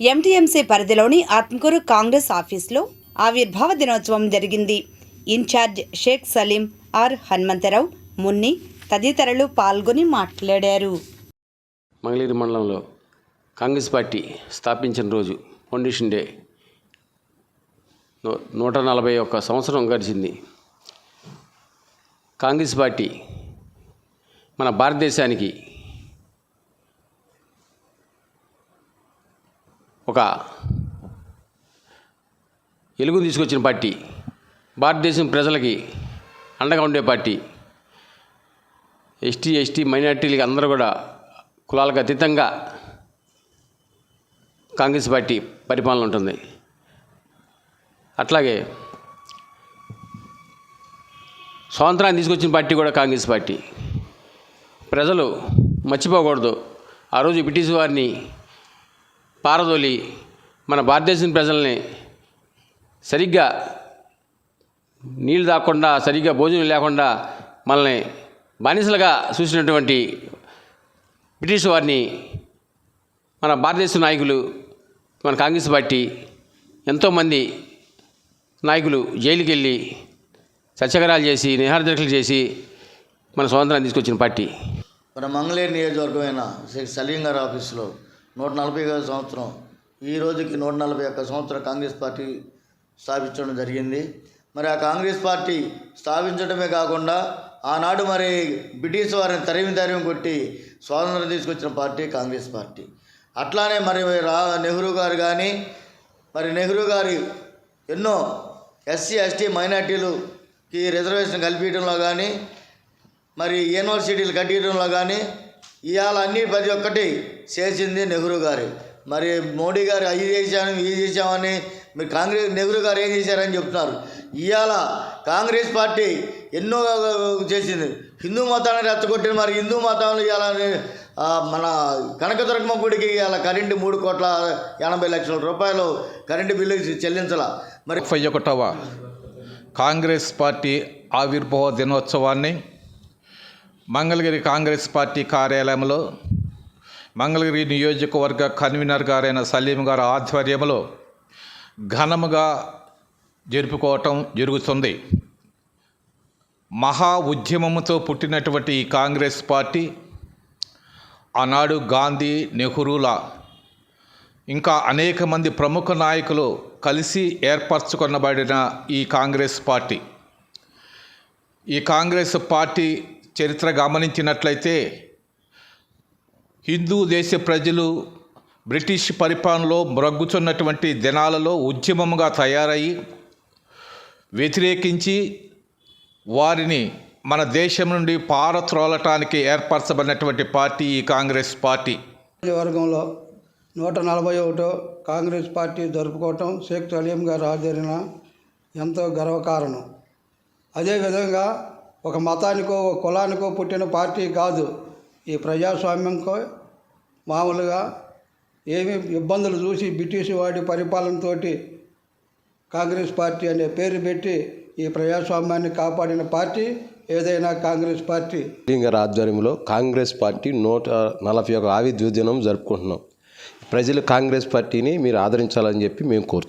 MTMC పరిధిలోని ఆత్మకూరు కాంగ్రెస్ ఆఫీసులో ఆవిర్భావ దినోత్సవం జరిగింది. ఇన్ఛార్జ్ షేక్ సలీం, ఆర్ హనుమంతరావు, మున్ని తదితరులు పాల్గొని మాట్లాడారు. మంగళగిరి మండలంలో కాంగ్రెస్ పార్టీ స్థాపించిన రోజు ఫౌండేషన్ డే 141 సంవత్సరం గడిచింది. కాంగ్రెస్ పార్టీ మన భారతదేశానికి ఒక వెలుగును తీసుకొచ్చిన పార్టీ, భారతదేశం ప్రజలకి అండగా ఉండే పార్టీ. ఎస్టీ మైనార్టీలకి అందరూ కూడా కులాలకు అతీతంగా కాంగ్రెస్ పార్టీ పరిపాలన ఉంటుంది. అట్లాగే స్వాతంత్రాన్ని తీసుకొచ్చిన పార్టీ కూడా కాంగ్రెస్ పార్టీ. ప్రజలు మర్చిపోకూడదు, ఆ రోజు బ్రిటిష్ వారిని పారదోలి మన భారతదేశం ప్రజల్ని సరిగ్గా నీళ్ళు తాగకుండా, సరిగ్గా భోజనం లేకుండా మనల్ని బానిసలుగా చూసినటువంటి బ్రిటిష్ వారిని మన భారతదేశ నాయకులు, మన కాంగ్రెస్ పార్టీ ఎంతోమంది నాయకులు జైలుకి వెళ్ళి సత్యాగ్రహాలు చేసి, నిరాహార దీక్షలు చేసి మన స్వాతంత్రాన్ని తీసుకొచ్చిన పార్టీ. మన మంగళగిరి నియోజకవర్గమైన షేక్ సలీం గారి ఆఫీసులో 141 సంవత్సరం, ఈ రోజుకి 141 సంవత్సరం కాంగ్రెస్ పార్టీ స్థాపించడం జరిగింది. మరి ఆ కాంగ్రెస్ పార్టీ స్థాపించడమే కాకుండా ఆనాడు మరి బ్రిటిష్ వారిని తరిమి కొట్టి స్వాతంత్రం తీసుకొచ్చిన పార్టీ కాంగ్రెస్ పార్టీ. అట్లానే మరి నెహ్రూ గారు కానీ, మరి నెహ్రూ గారి ఎన్నో ఎస్సీ ఎస్టీ మైనార్టీలుకి రిజర్వేషన్ కల్పించడంలో కానీ, మరి యూనివర్సిటీలు కట్టించడంలో కానీ ఇవాళ అన్ని ప్రతి ఒక్కటి చేసింది నెహ్రూ గారు. మరి మోడీ గారు అది చేశాను ఇది చేశామని మీరు నెహ్రూ గారు ఏం చేశారని చెప్తున్నారు. ఇవాళ కాంగ్రెస్ పార్టీ ఎన్నో చేసింది. హిందూ మతాన్ని రెచ్చగొట్టిన మరి హిందూ మతంలో ఇవాళ మన కనకదుర్గమ్మ గుడికి ఇవాళ కరెంటు 3,80,00,000 రూపాయలు కరెంటు బిల్లు చెల్లించాల. మరి 51వ కాంగ్రెస్ పార్టీ ఆవిర్భావ దినోత్సవాన్ని మంగళగిరి కాంగ్రెస్ పార్టీ కార్యాలయంలో మంగళగిరి నియోజకవర్గ కన్వీనర్ గారైన సలీం గారి ఆధ్వర్యంలో ఘనముగా జరుపుకోవటం జరుగుతుంది. మహా ఉద్యమంతో పుట్టినటువంటి ఈ కాంగ్రెస్ పార్టీ ఆనాడు గాంధీ, నెహ్రూల ఇంకా అనేక మంది ప్రముఖ నాయకులు కలిసి ఏర్పరచుకొనబడిన ఈ కాంగ్రెస్ పార్టీ. ఈ కాంగ్రెస్ పార్టీ చరిత్ర గమనించినట్లయితే హిందూ దేశ ప్రజలు బ్రిటిష్ పరిపాలనలో మ్రగ్గుచున్నటువంటి దినాలలో ఉద్యమంగా తయారయ్యి వ్యతిరేకించి వారిని మన దేశం నుండి పారత్రోలటానికి ఏర్పరచబడినటువంటి పార్టీ ఈ కాంగ్రెస్ పార్టీ. వర్గంలో 141 కాంగ్రెస్ పార్టీ జరుపుకోవటం షేక్ సలీం గారి ఆధ్వర్యంలో ఎంతో గర్వకారణం. అదేవిధంగా ఒక మతానికో ఒక కులానికో పుట్టిన పార్టీ కాదు. ఈ ప్రజాస్వామ్యంకో మామూలుగా ఏమి ఇబ్బందులు చూసి బ్రిటిష్ వాడి పరిపాలనతో కాంగ్రెస్ పార్టీ అనే పేరు పెట్టి ఈ ప్రజాస్వామ్యాన్ని కాపాడిన పార్టీ ఏదైనా కాంగ్రెస్ పార్టీ. గారి ఆధ్వర్యంలో కాంగ్రెస్ పార్టీ 141 ఆవిర్భావ దినం జరుపుకుంటున్నాం. ప్రజలు కాంగ్రెస్ పార్టీని మీరు ఆదరించాలని చెప్పి మేము కోరుచున్నాం.